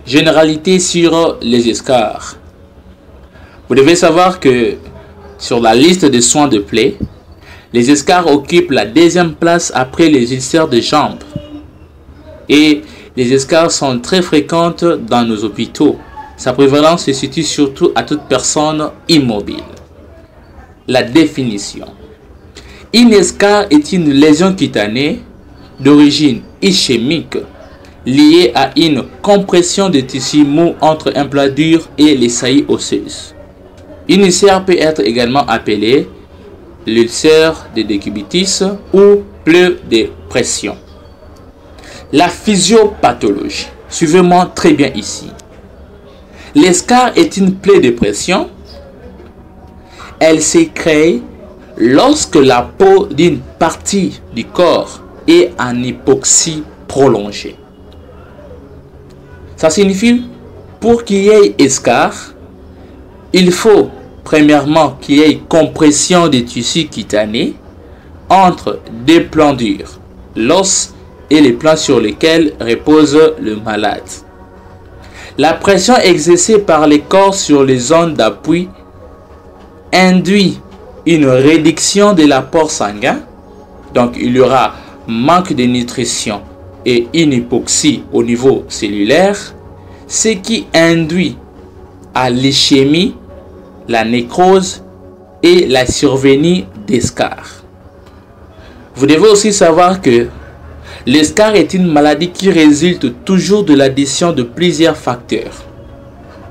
Généralité sur les escarres. Vous devez savoir que sur la liste des soins de plaie, les escarres occupent la deuxième place après les ulcères de jambes. Et les escarres sont très fréquentes dans nos hôpitaux. Sa prévalence se situe surtout à toute personne immobile. La définition. Une escarre est une lésion cutanée d'origine ischémique liée à une compression de tissu mou entre un plat dur et les saillies osseuses. Une ulcère peut être également appelée l'ulcère de décubitus ou plaie de pression. La physiopathologie. Suivez-moi très bien ici. L'escarre est une plaie de pression. Elle se crée lorsque la peau d'une partie du corps est en hypoxie prolongée. Ça signifie, pour qu'il y ait escarre, il faut premièrement qu'il y ait compression des tissus cutanés entre deux plans durs, l'os et les plans sur lesquels repose le malade. La pression exercée par les corps sur les zones d'appui induit une réduction de l'apport sanguin, donc il y aura manque de nutrition et une hypoxie au niveau cellulaire, ce qui induit à l'ischémie, la nécrose et la survenue d'escarres. Vous devez aussi savoir que l'escarre est une maladie qui résulte toujours de l'addition de plusieurs facteurs.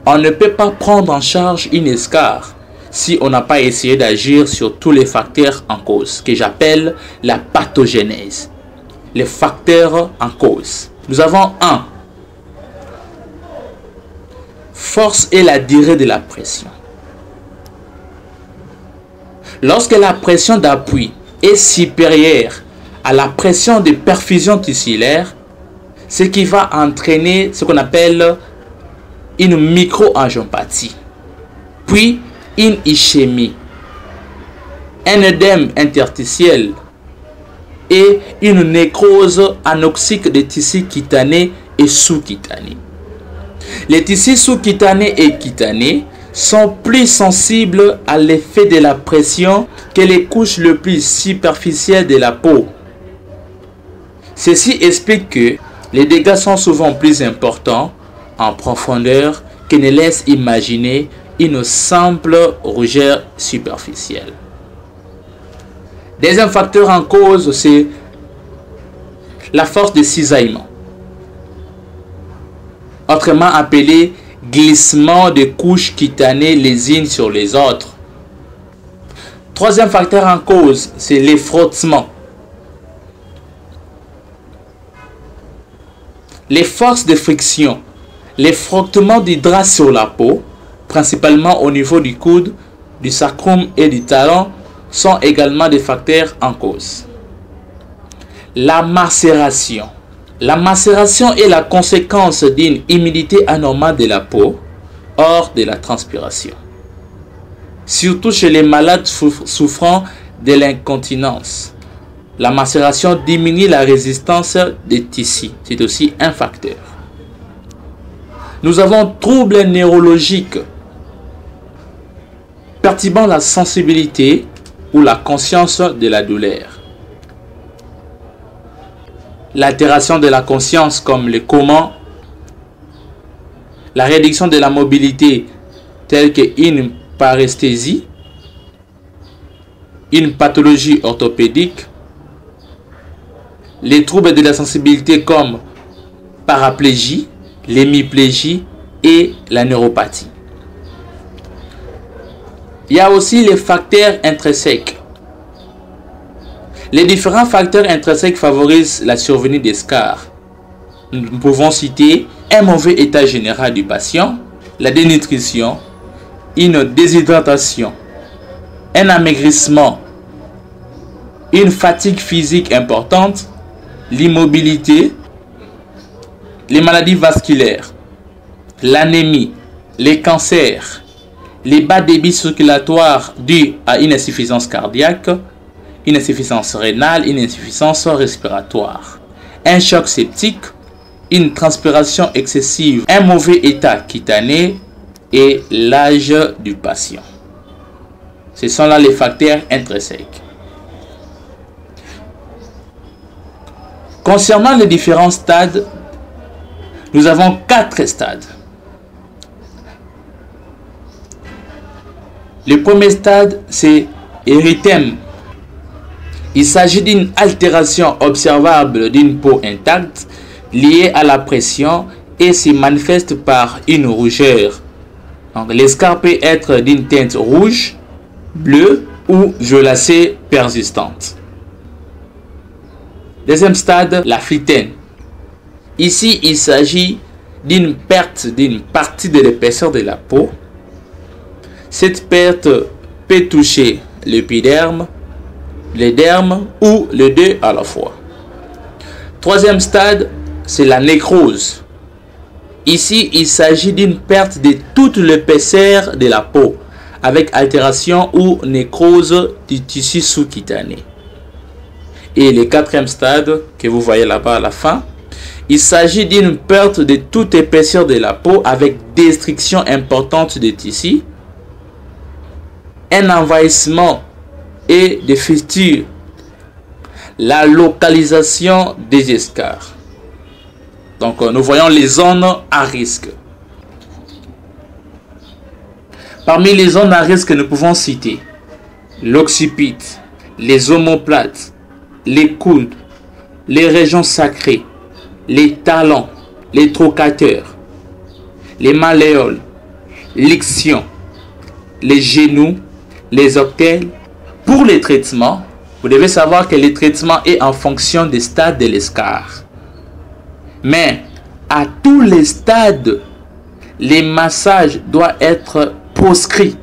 On ne peut pas prendre en charge une escarre si on n'a pas essayé d'agir sur tous les facteurs en cause, que j'appelle la pathogénèse. Les facteurs en cause. Nous avons 1. Force et la durée de la pression. Lorsque la pression d'appui est supérieure à la pression de perfusion tissulaire, ce qui va entraîner ce qu'on appelle une microangiopathie, puis une ischémie, un œdème interstitiel et une nécrose anoxique des tissus cutanés et sous-cutanés. Les tissus sous-cutanés et cutanés sont plus sensibles à l'effet de la pression que les couches les plus superficielles de la peau. Ceci explique que les dégâts sont souvent plus importants en profondeur que ne laisse imaginer une simple rougeur superficielle. Deuxième facteur en cause, c'est la force de cisaillement, autrement appelé glissement de couches cutanées les unes sur les autres. Troisième facteur en cause, c'est les frottements. Les forces de friction, les frottements du drap sur la peau, principalement au niveau du coude, du sacrum et du talon, sont également des facteurs en cause. La macération. La macération est la conséquence d'une humidité anormale de la peau hors de la transpiration. Surtout chez les malades souffrant de l'incontinence. La macération diminue la résistance des tissus. C'est aussi un facteur. Nous avons troubles neurologiques perturbant la sensibilité ou la conscience de la douleur. L'altération de la conscience comme le coma, la réduction de la mobilité telle qu'une paresthésie, une pathologie orthopédique, les troubles de la sensibilité comme paraplégie, l'hémiplégie et la neuropathie. Il y a aussi les facteurs intrinsèques. Les différents facteurs intrinsèques favorisent la survenue d'escarres. Nous pouvons citer un mauvais état général du patient, la dénutrition, une déshydratation, un amaigrissement, une fatigue physique importante, l'immobilité, les maladies vasculaires, l'anémie, les cancers, les bas débits circulatoires dus à une insuffisance cardiaque, une insuffisance rénale, une insuffisance respiratoire, un choc septique une transpiration excessive, un mauvais état cutané et l'âge du patient. Ce sont là les facteurs intrinsèques. Concernant les différents stades, nous avons 4 stades. Le premier stade, c'est érythème. Il s'agit d'une altération observable d'une peau intacte liée à la pression et se manifeste par une rougeur. Donc, l'escarre peut être d'une teinte rouge, bleue ou violacée persistante. Deuxième stade, la phytène. Ici, il s'agit d'une perte d'une partie de l'épaisseur de la peau. Cette perte peut toucher l'épiderme, le derme ou les deux à la fois. Troisième stade, c'est la nécrose. Ici, il s'agit d'une perte de toute l'épaisseur de la peau avec altération ou nécrose du tissu sous-cutané. Et le quatrième stade que vous voyez là-bas à la fin, il s'agit d'une perte de toute épaisseur de la peau avec destruction importante des tissus, un envahissement et des fissures, la localisation des escarres. Donc nous voyons les zones à risque. Parmi les zones à risque, nous pouvons citer l'occiput, les omoplates, les coudes, les régions sacrées, les talons, les trocateurs, les malléoles, l'ixion, les genoux, les orteils. Pour les traitements, vous devez savoir que le traitement est en fonction des stades de l'escarre. Mais à tous les stades, les massages doivent être proscrits.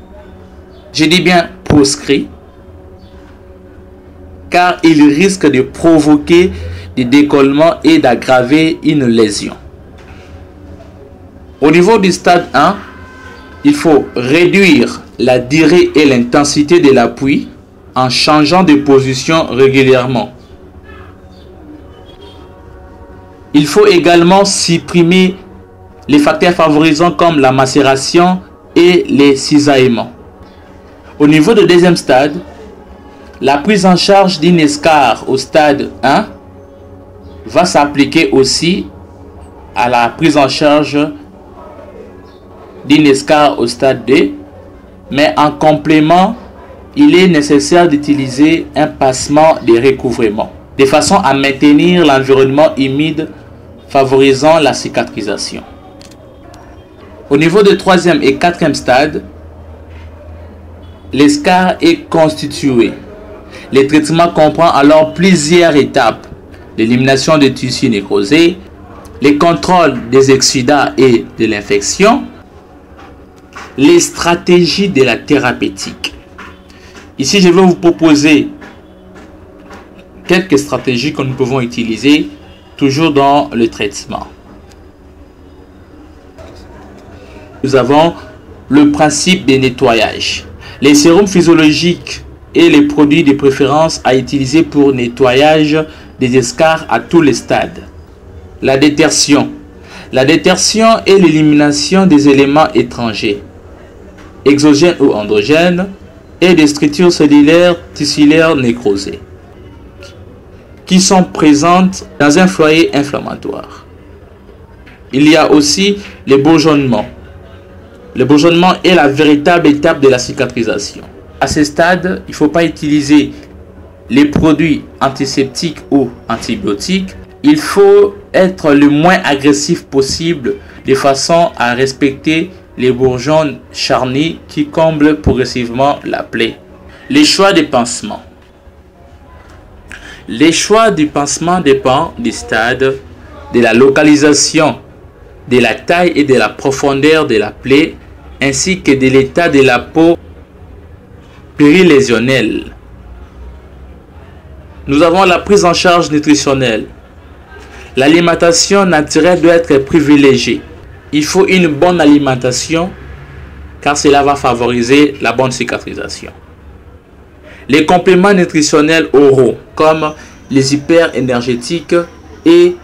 Je dis bien proscrits, car ils risquent de provoquer des décollements et d'aggraver une lésion. Au niveau du stade 1, il faut réduire la durée et l'intensité de l'appui en changeant de position régulièrement. Il faut également supprimer les facteurs favorisants comme la macération et les cisaillements. Au niveau du deuxième stade, la prise en charge d'une escarre au stade 1 va s'appliquer aussi à la prise en charge d'une escarre au stade 2, mais en complément, il est nécessaire d'utiliser un passement de recouvrement, de façon à maintenir l'environnement humide favorisant la cicatrisation. Au niveau du troisième et quatrième stade, l'escarre est constitué. Le traitement comprend alors plusieurs étapes: l'élimination des tissus nécrosés, les contrôles des exsudats et de l'infection, les stratégies de la thérapeutique. Ici, je vais vous proposer quelques stratégies que nous pouvons utiliser toujours dans le traitement. Nous avons le principe de nettoyage. Les sérums physiologiques et les produits de préférence à utiliser pour nettoyage des escarres à tous les stades. La détertion. La détertion est l'élimination des éléments étrangers, exogènes ou endogènes, et des structures cellulaires tissulaires nécrosées qui sont présentes dans un foyer inflammatoire. Il y a aussi le bourgeonnement. Le bourgeonnement est la véritable étape de la cicatrisation. À ce stade, il ne faut pas utiliser les produits antiseptiques ou antibiotiques. Il faut être le moins agressif possible de façon à respecter les bourgeons charnis qui comblent progressivement la plaie. Les choix de pansement. Les choix du pansement dépendent du stade, de la localisation, de la taille et de la profondeur de la plaie, ainsi que de l'état de la peau périlésionnelle. Nous avons la prise en charge nutritionnelle. L'alimentation naturelle doit être privilégiée. Il faut une bonne alimentation car cela va favoriser la bonne cicatrisation. Les compléments nutritionnels oraux comme les hyperénergétiques et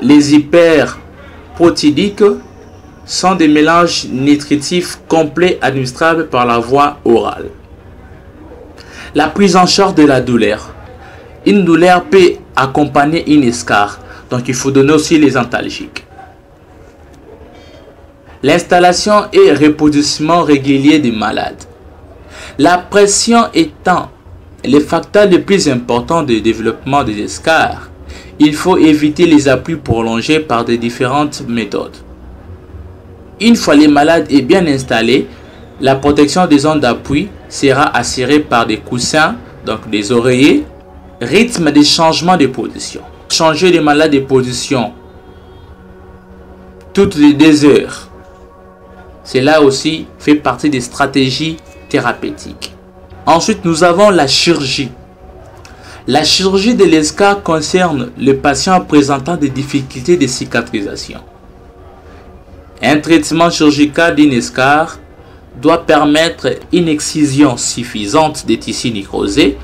Les hyperprotidiques sont des mélanges nutritifs complets administrables par la voie orale. La prise en charge de la douleur. Une douleur peut accompagner une escarre, donc il faut donner aussi les antalgiques. L'installation et repositionnement régulier des malades. La pression étant le facteur le plus important de développement des escarres, il faut éviter les appuis prolongés par de différentes méthodes. Une fois les malades est bien installés, la protection des zones d'appui sera assurée par des coussins, donc des oreillers. Rythme des changements de position. Changer les malades de position toutes les 2 heures. Cela aussi fait partie des stratégies thérapeutiques. Ensuite, nous avons la chirurgie. La chirurgie de l'escarre concerne le patient présentant des difficultés de cicatrisation. Un traitement chirurgical d'une escarre doit permettre une excision suffisante des tissus nécrosés,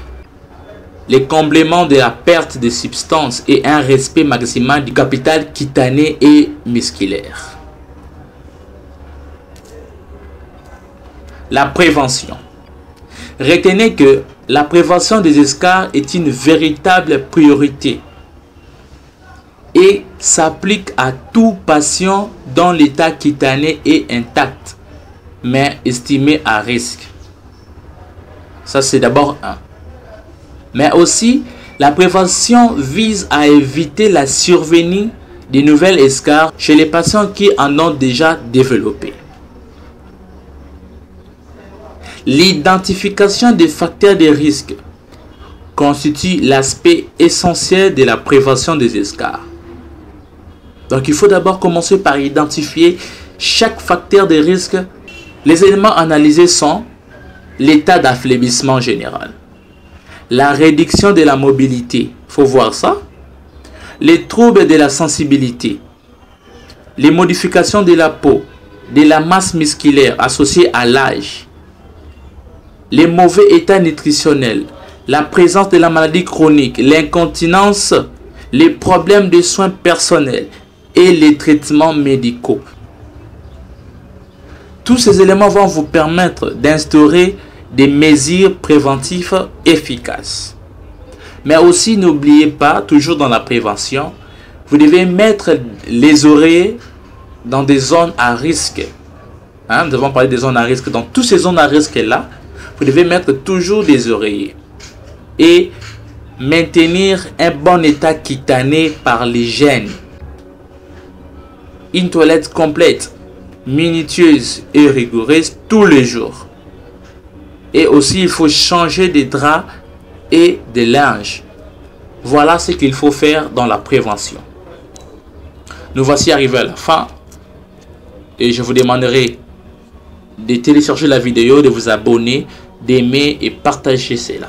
le comblement de la perte de substances et un respect maximal du capital cutané et musculaire. La prévention. Retenez que la prévention des escarres est une véritable priorité et s'applique à tout patient dont l'état cutané est intact, mais estimé à risque. Ça, c'est d'abord un. Mais aussi, la prévention vise à éviter la survenue de nouvelles escarres chez les patients qui en ont déjà développé. L'identification des facteurs de risque constitue l'aspect essentiel de la prévention des escarres. Donc il faut d'abord commencer par identifier chaque facteur de risque. Les éléments analysés sont l'état d'affaiblissement général, la réduction de la mobilité, il faut voir ça, les troubles de la sensibilité, les modifications de la peau, de la masse musculaire associée à l'âge, les mauvais états nutritionnels, la présence de la maladie chronique, l'incontinence, les problèmes de soins personnels et les traitements médicaux. Tous ces éléments vont vous permettre d'instaurer des mesures préventives efficaces. Mais aussi, n'oubliez pas, toujours dans la prévention, vous devez mettre les oreillers dans des zones à risque. Nous avons parlé des zones à risque. Dans toutes ces zones à risque-là, vous devez mettre toujours des oreillers. Et maintenir un bon état cutané par l'hygiène. Une toilette complète, minutieuse et rigoureuse tous les jours. Et aussi, il faut changer des draps et des linges. Voilà ce qu'il faut faire dans la prévention. Nous voici arrivés à la fin. Et je vous demanderai de télécharger la vidéo, de vous abonner, d'aimer et partager cela.